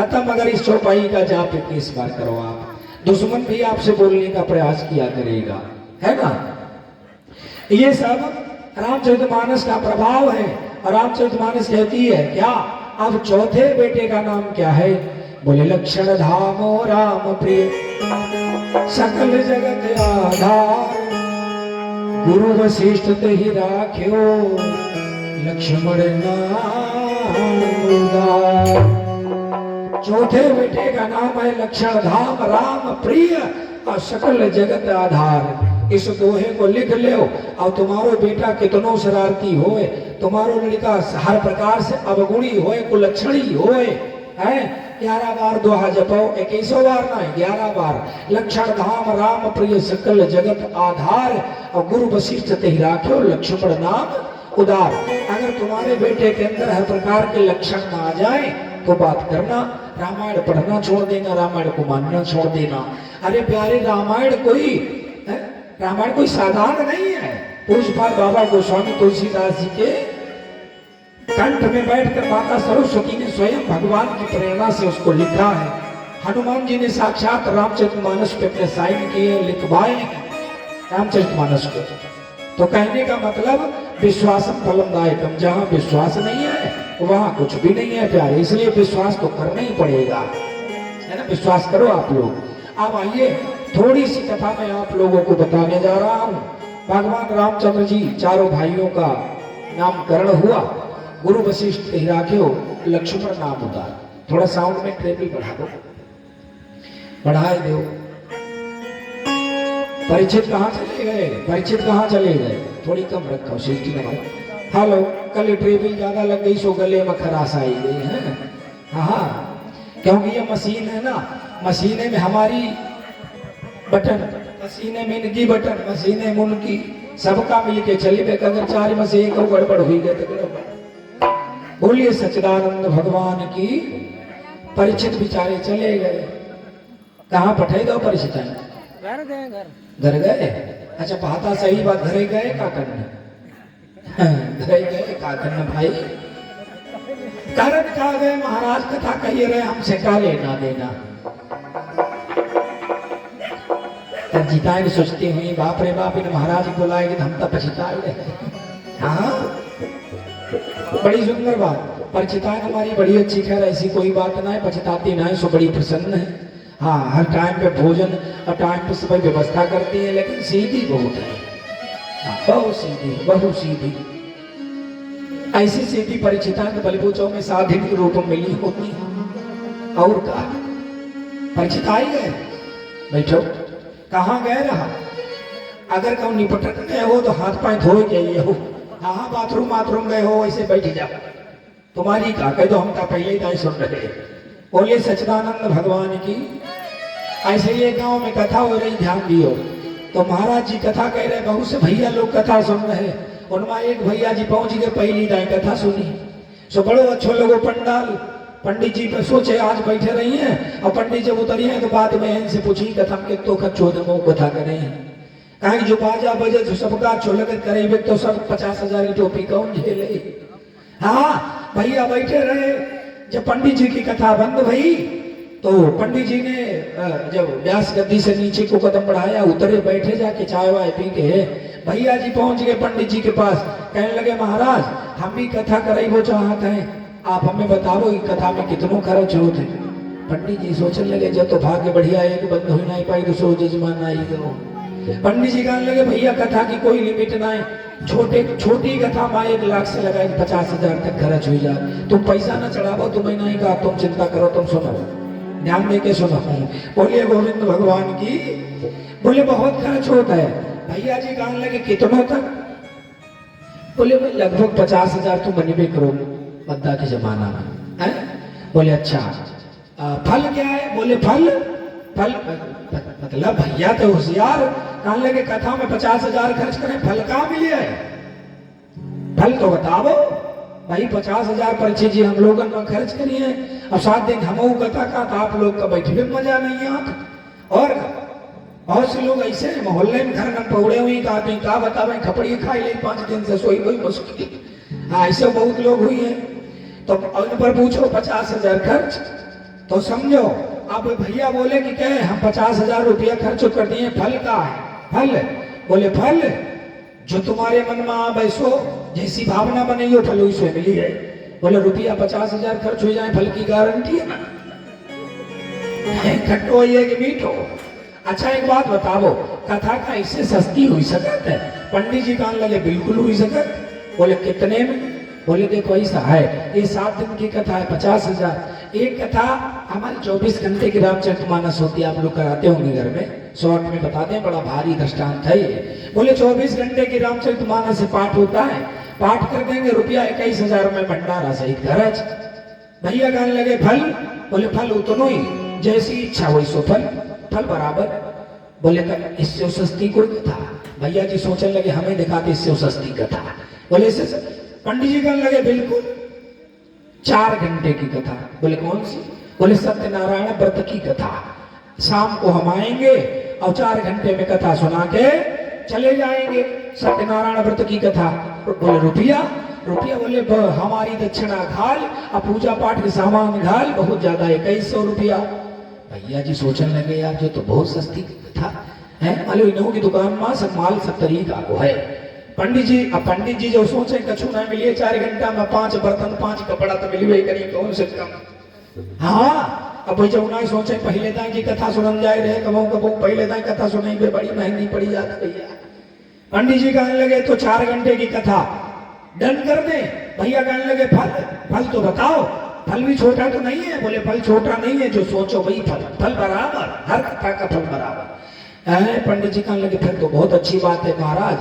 खत्म। अगर इस चौपाई का जाप 21 बार करो आप, दुश्मन भी आपसे बोलने का प्रयास किया करेगा, है ना। ये सब रामचरितमानस का प्रभाव है। और रामचरितमानस कहती है क्या, अब चौथे बेटे का नाम क्या है? बोले लक्षण धामो राम प्रिय, सकल जगत आधार, गुरु वशिष्ठ ही राख्यो, लक्ष्मण नाम उदार। चौथे बेटे का नाम है लक्षण धाम राम प्रिय और सकल जगत आधार। इस दोहे को लिख लो। और तुम्हारो बेटा कितनो शरारती होए, तुम्हारो लड़का हर प्रकार से अवगुणी होए, कुलक्षणी होए, है 11 बार दोहा जपो, 21 बार ना 11 बार। लक्षण धाम राम प्रिय सकल जगत आधार और गुरु वशिष्ठ ते राख्यो, लक्ष्मण नाम उदार। अगर तुम्हारे बेटे के अंदर हर प्रकार के लक्षण ना आ जाए तो बात करना, रामायण पढ़ना छोड़ देना, रामायण को मानना छोड़ देना। अरे प्यारे, रामायण कोई साधारण नहीं है। पूज्यपाल बाबा गोस्वामी तुलसीदास जी के कंठ में बैठकर माता सरस्वती ने स्वयं भगवान की प्रेरणा से उसको लिखा है। हनुमान जी ने साक्षात रामचरितमानस पे अपने साइन किए, लिखवाए रामचरितमानस को। तो कहने का मतलब विश्वासम फलमदायकम, जहां विश्वास नहीं है वहां कुछ भी नहीं है प्यारे। इसलिए विश्वास तो करना ही पड़ेगा, है ना। विश्वास करो आप लोग। अब आइए थोड़ी सी कथा मैं आप लोगों को बताने जा रहा हूं। भगवान रामचंद्र जी चारों भाइयों का नामकरण हुआ, गुरु वशिष्ठ राख्यो, लक्ष्मण नाम उदार। थोड़ा साउंड में ट्रेबल बढ़ा दो, बढ़ाए दो। परीक्षित कहाँ चले गए? परीक्षित कहाँ चले गए? थोड़ी कम रखो 60 नंबर। हेलो, कल ट्रेबल ज्यादा लग गई सो गले में खराश आई गई है। हाँ, क्योंकि ये मशीन है ना, मशीने में हमारी बटन, मशीने में इनकी बटन, मशीने में उनकी, सबका मिलके चली बे। अगर 4 में से एक गड़बड़ हुई गए तो गड़बड़। बोलिए सच्चिदानंद भगवान की। परीक्षित बेचारे चले गए। कहाँ पठाई दो परीक्षित? घर गए। घर गए? अच्छा, पता सही बात, घरे गए का करना? घरे गए का करना भाई? कारण कहा गए महाराज, कथा कहिए रहे, हमसे का लेना देना। जिताए सोचती हुई बाप रे बाप, इन महाराज बुलाएंगे तो हम तो पछताए। हाँ, बड़ी सुंदर बात। परिचिताएं हमारी बड़ी अच्छी, खैर ऐसी कोई बात ना है, पछताती ना है, सो बड़ी प्रसन्न है। हाँ, हर टाइम पे भोजन और टाइम पे सब व्यवस्था करती है, लेकिन सीधी बहुत है। हाँ, बहुत सीधी, बहुत सीधी। ऐसी सीधी परिचिता के बलिपूचों में साधी के रूप में मिली होती। और कहा परिचिता ही गए, बैठो। कहाँ गए रहा? अगर कहूँ निपटन गए हो तो हाथ पांव धोए गए हो। हाँ, बाथरूम गए हो, ऐसे बैठ जाओ। तुम्हारी का कह दो, हम तो पहले ही सुन रहे। बोलिए सच्चिदानंद भगवान की। ऐसे ये गांव में कथा हो रही, ध्यान दियो। तो महाराज जी कथा कह रहे, बहुत से भैया लोग कथा सुन रहे। उनमें एक भैया जी पहुंच गए, पहली दाई कथा सुनी। सो बड़ो अच्छो लोगो पंडाल। पंडित जी पे सोचे आज बैठे रही हैं, और पंडित जब उतरी हैं तो बाद में इनसे पूछी कथा के तो खच्चो कथा करे हैं। कहा जो बाजा बजे तो सबका अच्छो लगत करे, तो सब 50,000 की टोपी कौन झेले। हाँ, भैया बैठे रहे। जब पंडित जी की कथा बंद भई तो पंडित जी ने जब व्यास गद्दी से नीचे को कदम बढ़ाया, उतरे, बैठे जाके चाय वाय पी के भैया जी पहुंच गए पंडित जी के पास। कहने लगे महाराज, हम भी कथा करे वो चाहते हैं, आप हमें बताओ कि कथा में कितनों खर्च होते। पंडित जी सोचने लगे, जब तो भाग्य बढ़िया एक बंद हो नहीं पाई तो सो जजमान आई गो। पंडित जी कहने लगे भैया कथा की कोई लिमिट ना है, छोटी कथा में 1 लाख से लगाए 50,000 तक खर्च हो जाए। तुम पैसा ना चढ़ाओ, तुम्हें नहीं कहा, तुम चिंता करो, तुम सुनो, ध्यान दे के सुनो। बोलिए गोविंद भगवान की। बोले बहुत खर्च होता है। भैया जी कहने लगे कितनों तक? बोले भाई लगभग 50,000 तुम बनबे करो बद्दा के जमाना में है। बोले अच्छा, फल क्या है? बोले फल मतलब भैया तो होशियार। कहने लगे कथा में 50,000 खर्च करें, फल कहाँ मिले है? फल तो बताओ भाई। 50,000 परीक्षित जी हम लोगों ने खर्च करिए, और 7 दिन हम कथा का था, आप लोग का बैठने में मजा नहीं आता। और बहुत से लोग ऐसे मोहल्ले में घर में पौड़े हुई का बतावे, खपड़ी खाई ले 5 दिन से सोई हुई मुश्किल। हाँ, ऐसे बहुत लोग हुई है। तो उन पर पूछो 50,000 खर्च, तो समझो, अब भैया बोले कि कहे हम 50,000 रुपया खर्च कर दिए, फल का है? फल? बोले फल जो तुम्हारे मन में आ बैसो, जैसी भावना बनी हो फल वैसे मिली है। बोले रुपया 50,000 खर्च हो जाए, फल की गारंटी है ना? खट्टो ये कि मीठो? अच्छा एक बात बताओ, कथा का इससे सस्ती हुई सकत है? पंडित जी कहने लगे बिल्कुल हुई सकत। बोले कितने में? बोले देखो ऐसा है, ये 7 दिन की कथा है, 50,000। एक कथा हमारी 24 घंटे की रामचरितमानस होती है, आप लोग कराते होंगे घर में, शॉर्ट में बताते हैं, बड़ा भारी दृष्टांत है ये। बोले 24 घंटे की रामचरितमानस से पाठ होता है, पाठ कर देंगे, रुपया 21,000 में भंडारा सहित खर्च। भैया कहने लगे फल? बोले फल उतनो ही, जैसी इच्छा हुई सो फल, फल बराबर। बोले इससे सस्ती कोई कथा? भैया जी सोचने लगे हमें दिखाते इससे सस्ती कथा। बोले इससे? पंडित जी कहने लगे बिल्कुल 4 घंटे की कथा। बोले कौन सी? बोले सत्यनारायण व्रत की कथा। शाम को हम आएंगे और 4 घंटे में कथा सुना के चले जाएंगे, सत्यनारायण व्रत की कथा। बोले रुपया? रुपया? बोले हमारी दक्षिणा घाल और पूजा पाठ के सामान घाल, बहुत ज्यादा 2100 रुपया। भैया जी सोचने लगे यार जो तो बहुत सस्ती कथा है, मालूम इन्हों की दुकान में सब माल सब तरीका को है। पंडित जी जो सोचे कछु ना मिलिए, 4 घंटा में 5 बर्तन 5 कपड़ा तो मिलवे करी, कौन से कम। हाँ, अब जब ना सोचे पहले दाई की कथा सुनन जाए रहे, कबो पहले दाई कथा सुनाई बे बड़ी महंगी पड़ी जाती भैया। पंडित जी कहने लगे तो 4 घंटे की कथा डन कर दे। भैया कहने लगे फल? फल तो बताओ, फल भी छोटा तो नहीं है? बोले फल छोटा नहीं है, जो सोचो वही फल, फल बराबर, हर कथा का फल बराबर। पंडित जी कहने लगे फिर तो बहुत अच्छी बात है महाराज,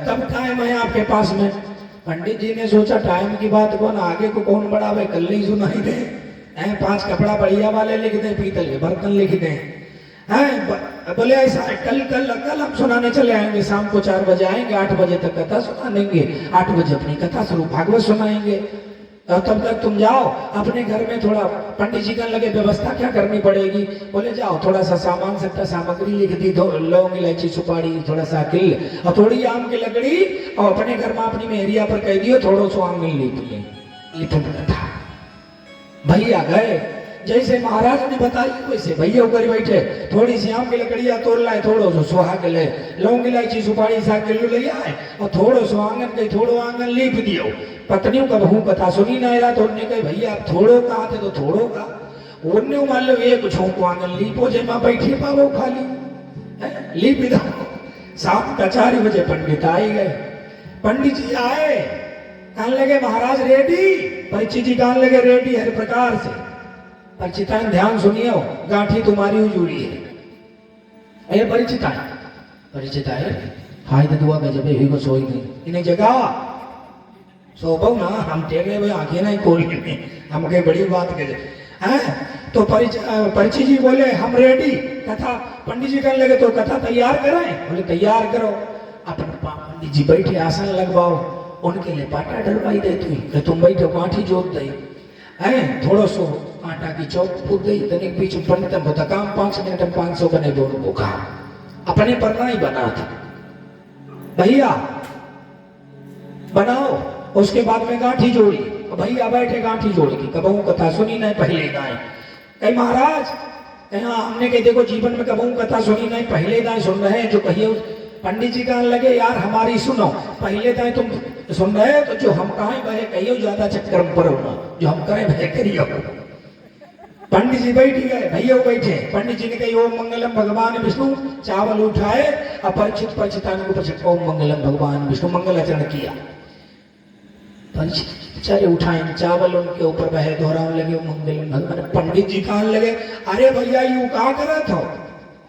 कब टाइम है आपके पास में? पंडित जी ने सोचा टाइम की बात कौन आगे को कौन बढ़ावे, कल ही सुनाई दे। 5 कपड़ा बढ़िया वाले लिख दे, पीतल के बर्तन लिख दे। बोले ऐसा कल कल कल हम सुनाने चले आएंगे, शाम को 4 बजे आएंगे, 8 बजे तक कथा सुना देंगे, 8 बजे अपनी कथा शुरू भागवत सुनाएंगे, तब तक तुम जाओ अपने घर में थोड़ा। पंडित जी कहने लगे व्यवस्था क्या करनी पड़ेगी? बोले जाओ थोड़ा सा सामान सकता सामग्री लिख दी, लौंग इलायची सुपारी थोड़ा सा किल और थोड़ी आम की लकड़ी, और अपने घर में अपनी मेहरिया पर कह दियो थोड़ो सो आम लिख कथा। भैया गए, जैसे महाराज ने बताई वैसे भैया ऊपर बैठे, थोड़ी सी आम की लकड़ियां तोड़ लाए, थोड़ो सो सोहा के ले, लौंग इलायची सुपारी सा किलो ले आए और थोड़ो सो आंगन के थोड़ो आंगन लीप दियो। पत्नियों का बहू कथा सुनी ना रहा तो उन्होंने कहा भैया आप थोड़ो कहा थे तो थोड़ो का उन्हें मान लो एक को आंगन लीपो जे माँ बैठे पावो खाली लीप दो। शाम का 4 बजे पंडित आए गए। पंडित जी आए, कहने लगे महाराज रेडी? परिचित जी कहने लगे रेडी हर प्रकार से। परिचिताएं ध्यान सुनियो, गांठी तुम्हारी उजूरी है। अरे परिचिताएं हाय दुआ गजब ही को सोई गई, इन्हें जगावा सोबो ना, हम टेके भाई आंखें नहीं खोल के, हम कहे बड़ी बात कहे हैं। तो परिचित जी बोले हम रेडी कथा। पंडित जी कहने लगे तो कथा तैयार कराएं? बोले तैयार करो। अपन पंडित जी बैठे, आसन लगवाओ, उनके लिए पाटा डलवाई देती कि तुम बैठो, काठी जोत दई है, थोड़ो सो आटा की चौक फूट गई, तनिक बीच पंडित होता काम 5 मिनट में 500 बने दोनों को खा, अपने पर नहीं बना था भैया बनाओ। उसके बाद में गांठी जोड़ी, भैया बैठे गांठी जोड़ी की, कबहू कथा सुनी नहीं पहले दाएं। कहीं महाराज कहा हमने कहे देखो जीवन में कबहू कथा सुनी नहीं, पहले दाएं सुन रहे हैं जो कहिए। पंडित जी कहने लगे यार हमारी सुनो, पहले दाएं तुम सुन रहे हो तो जो हम कहें वह कहियो, ज्यादा चक्कर में पड़ो ना, जो हम करें वह करियो। पंडित जी बैठ गए, भैया बैठे। पंडित जी ने कही ओम मंगलम भगवान विष्णु, चावल उठाए अपरिचित परिचितान को ओम मंगलम भगवान विष्णु मंगलाचरण किया। बेचारे उठाए चावल उनके ऊपर बह दोहराने लगे मंगलम भगवान। पंडित जी कहने लगे अरे भैया यू का करत हो?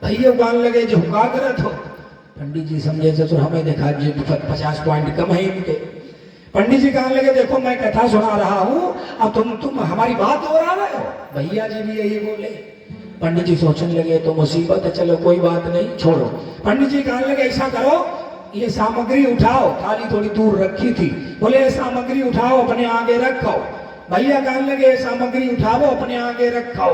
भैया कहने लगे जो का करत हो? पंडित जी समझे चतुर, हमें देखा जी 50 पॉइंट कम है इनके। पंडित जी कहने लगे देखो मैं कथा सुना रहा हूँ और तुम हमारी बात हो रहा हो। भैया जी भी यही बोले। पंडित जी सोचने लगे तो मुसीबत है, चलो कोई बात नहीं छोड़ो। पंडित जी कहने लगे ऐसा करो ये सामग्री उठाओ, थाली थोड़ी दूर रखी थी, बोले ये सामग्री उठाओ अपने आगे रखो। भैया कहने लगे ये सामग्री उठाओ अपने आगे रखो।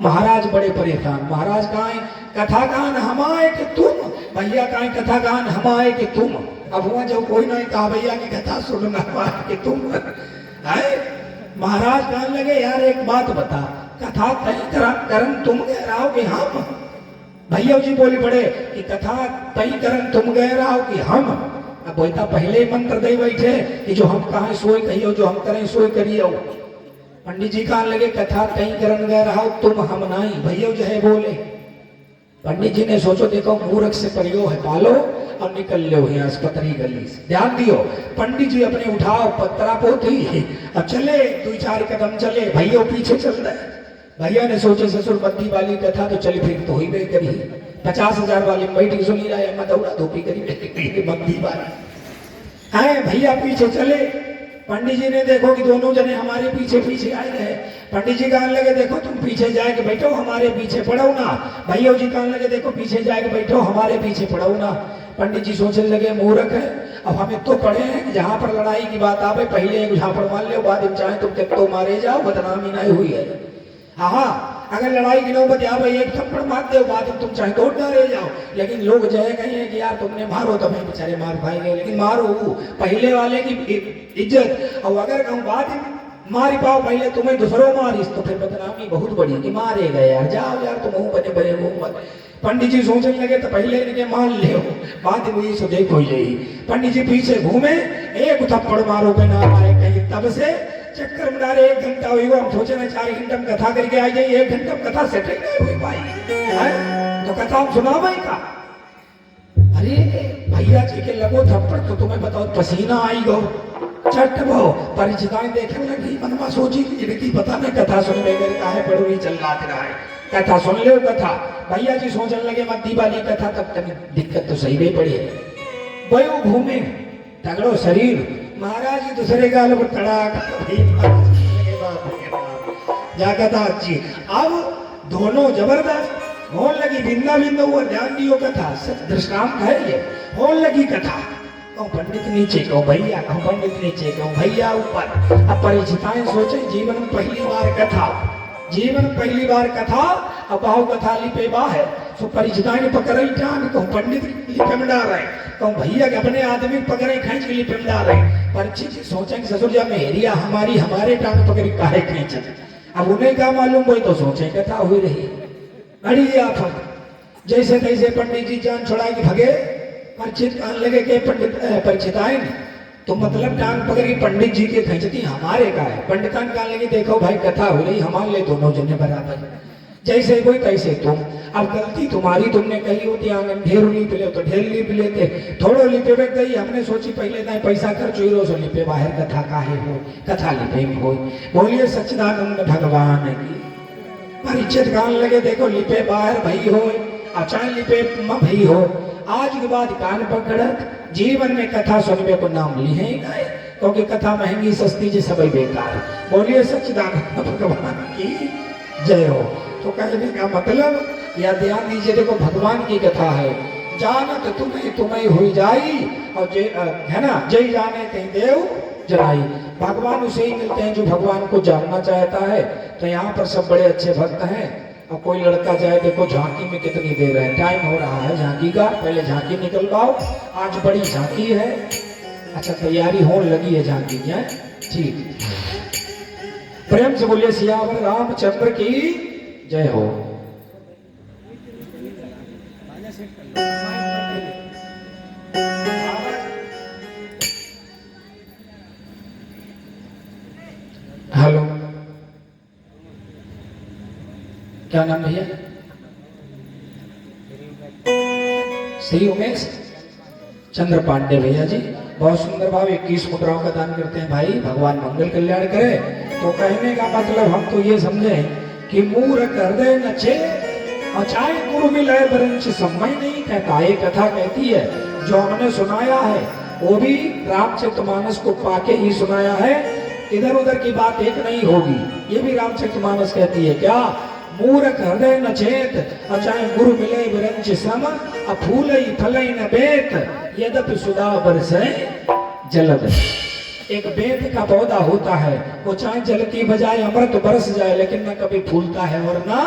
महाराज बड़े परेशान, महाराज कहा कथा गान हमारे कि तुम, भैया कहा कथा गान हमारे कि तुम। अब हुआ जब कोई नहीं कहा भैया की कथा सुनना कि तुम है महाराज कहने लगे यार एक बात बता, कथा तय करन तुम कह रहा हो कि हम? भैया जी बोली पड़े कि कथा तय करन तुम कह रहा हो कि हम? अब बोलता पहले ही मंत्र दे बैठे कि जो हम कहें सोई कहियो, जो हम करें सोई करियो। पंडित जी कहने लगे कथा तय करन कह रहा हो तुम, हम नहीं। भैया जो है बोले। पंडित जी ने सोचो देखो मूर्ख से परियो है पालो और निकल लो यहाँ अस्पताली गली से। ध्यान दियो, पंडित जी अपने उठाओ पत्रा पोती अब चले, 2-4 कदम चले, भैया पीछे चल रहे। भैया ने सोचे ससुर बद्दी वाली कथा तो चली फिर तो ही गई करी, 50,000 वाली बैठी सुनी रहा है, दौड़ा धोपी करी बद्दी वाली है। भैया पीछे चले, पंडित जी ने देखो कि दोनों जने हमारे पीछे पीछे आए रहे। पंडित जी कहने लगे देखो तुम पीछे जाके बैठो, हमारे पीछे पड़ो ना। भैया जी कहने लगे देखो पीछे जाके बैठो, हमारे पीछे पड़ो ना। पंडित जी सोचने लगे मूर्ख है, अब हमें तो पढ़े हैं जहां पर लड़ाई की बात आवे पहले एक झापड़ मार लो, बाद में चाहे तुम तो मारे जाओ, बदनामी नहीं हुई है। हाँ, अगर लड़ाई की नौबत आवे एक थप्पड़ मार दो, बाद में तुम चाहे तो डरे जाओ। लेकिन लोग जय गए हैं कि यार तुमने मारो तो मैं बेचारे मार पाएंगे, लेकिन मारो पहले वाले की इज्जत। और अगर कहूँ बाद में मारी पाओ पहले तुम्हें दूसरों मारिस तो फिर बदनामी बहुत बड़ी कि मारे गए यार, जाओ यार तुम मुंह बने बने मुंह मत। पंडित जी सोचने लगे तो पहले इनके मान ले, बाद में सोचे कोई यही। पंडित जी पीछे घूमे, एक थप्पड़ मारो के ना आए कहीं, तब से चक्कर में डाले 1 घंटा हुई। हम सोचे ना 4 घंटे में कथा करके आ जाइए, 1 घंटे में कथा सेट नहीं हुई भाई, तो कथा हम सुना भाई का। अरे भैया जी के लगो थप्पड़ तो तुम्हें बताओ पसीना आई गो, चट भो परिचिताएं देखने लगी, मनमा सोची कि जिनकी पता नहीं कथा सुन ले काहे पड़ोरी चल रहा है, कथा सुन ले कथा। भैया जी सोचने लगे मद्दी वाली कथा, तब तक दिक्कत तो सही नहीं पड़ी। वयो घूमे तगड़ो शरीर, महाराज जी दूसरे गाल पर तड़ाक जाकर था अच्छी। अब दोनों जबरदस्त होने लगी, बिंदा बिंदा हुआ, ध्यान दियो कथा दृष्टांत है ये। होने लगी कथा, कहूँ पंडित नीचे, कहूँ भैया, कहूँ पंडित नीचे, कहूँ भैया ऊपर। अब परिचिताएं सोचे जीवन में पहली बार कथा, जीवन पहली बार कथा, अब बहु कथा लिपे बा है। तो परिचिताएं ने पकड़े टांग, कहूँ पंडित लिपे में डाल रहे, कहूँ भैया के अपने आदमी पकड़े खींच के लिपे में डाल रहे। परिचित सोचे कि ससुर जब मेरिया हमारी हमारे टांग पकड़ी काहे खींचे। अब उन्हें क्या मालूम, वही तो सोचे कथा हुई रही बड़ी आफत। जैसे तैसे पंडित जी जान छुड़ा के भगे। परिचित कहने लगे के पंडित परिचिताएं तो मतलब टांग पकड़ी पंडित जी के खींचती हमारे का है। पंडितान कहने लगे देखो भाई कथा हो रही, हमारे लिए दोनों जने बराबर, जैसे कोई तैसे तुम। अब गलती तुम्हारी, तुमने कही होती आंगन ढेर लिप ले तो ढेर लिप लेते, थोड़ो लिपे में गई। हमने सोची पहले ना पैसा खर्च हुई सो लिपे बाहर कथा काहे हो, कथा लिपे में हो। बोलिए सच्चिदानंद भगवान की। परिचित कहने लगे देखो लिपे बाहर भई हो, अचान लिपे भई हो, आज के बाद कान पकड़त जीवन में कथा सुनने को नाम ली है गए, क्योंकि कथा महंगी सस्ती जी सभी बेकार। बोलिए सच्चिदानंद भगवान की जय हो। तो कहने का मतलब या ध्यान दीजिए, देखो भगवान की कथा है, जानत तुम्हें तुम्हें हुई जाई, और है ना, जय जाने कहीं देव जलाई। भगवान उसे ही मिलते हैं जो भगवान को जानना चाहता है। तो यहाँ पर सब बड़े अच्छे भक्त हैं। और कोई लड़का जाए, देखो झांकी में कितनी देर है, टाइम हो रहा है झांकी का, पहले झांकी निकल पाओ, आज बड़ी झांकी है। अच्छा तैयारी होने लगी है झांकी की, है ठीक। प्रेम से बोलिए सियावर रामचंद्र की जय हो। हेलो, क्या नाम भैया? श्री उमेश चंद्र पांडे भैया जी, बहुत सुंदर भाव 21 मुद्राओं का दान करते हैं भाई, भगवान मंगल कल्याण करे। तो कहने का मतलब हम तो ये समझे कि मूर्ख हृदय नचे अचाए गुरु मिले बरंच समय नहीं कहता। ये कथा कहती है जो हमने सुनाया है वो भी रामचरितमानस को पाके ही सुनाया है, इधर उधर की बात एक नहीं होगी। ये भी रामचरितमानस कहती है क्या, मूर्ख हृदय नचेत अचाए गुरु मिले बरंच सम, फूलई फलई न बेत यद्यपि सुधा बरसे जलद। एक बेत का पौधा होता है, वो चाहे जल की बजाय अमृत बरस जाए लेकिन न कभी फूलता है और ना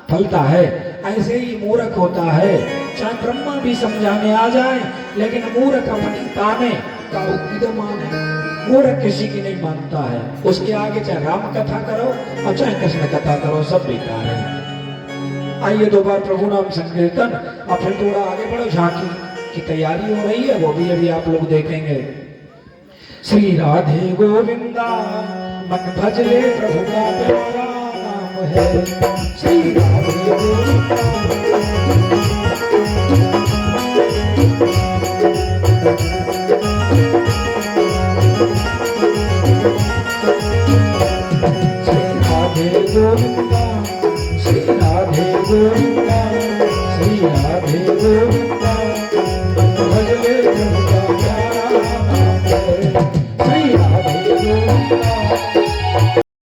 फलता है। ऐसे ही मूर्ख होता है, चाहे ब्रह्मा भी समझाने आ जाए लेकिन मूर्ख अपनी ताने का विद्यमान है। मूर्ख किसी की नहीं मानता है। उसके आगे चाहे राम कथा करो और चाहे कृष्ण कथा करो, सब बेकार है। आइए दो बार प्रभु नाम संकीर्तन और फिर थोड़ा आगे बढ़ो। झांकी की तैयारी हो रही है, वो भी अभी आप लोग देखेंगे। श्री राधे गोविंदा मन भजले प्रभु का प्यारा नाम है। श्री राधे गोविंदा श्री राधे गोविंदा, श्री राधे गोविंदा।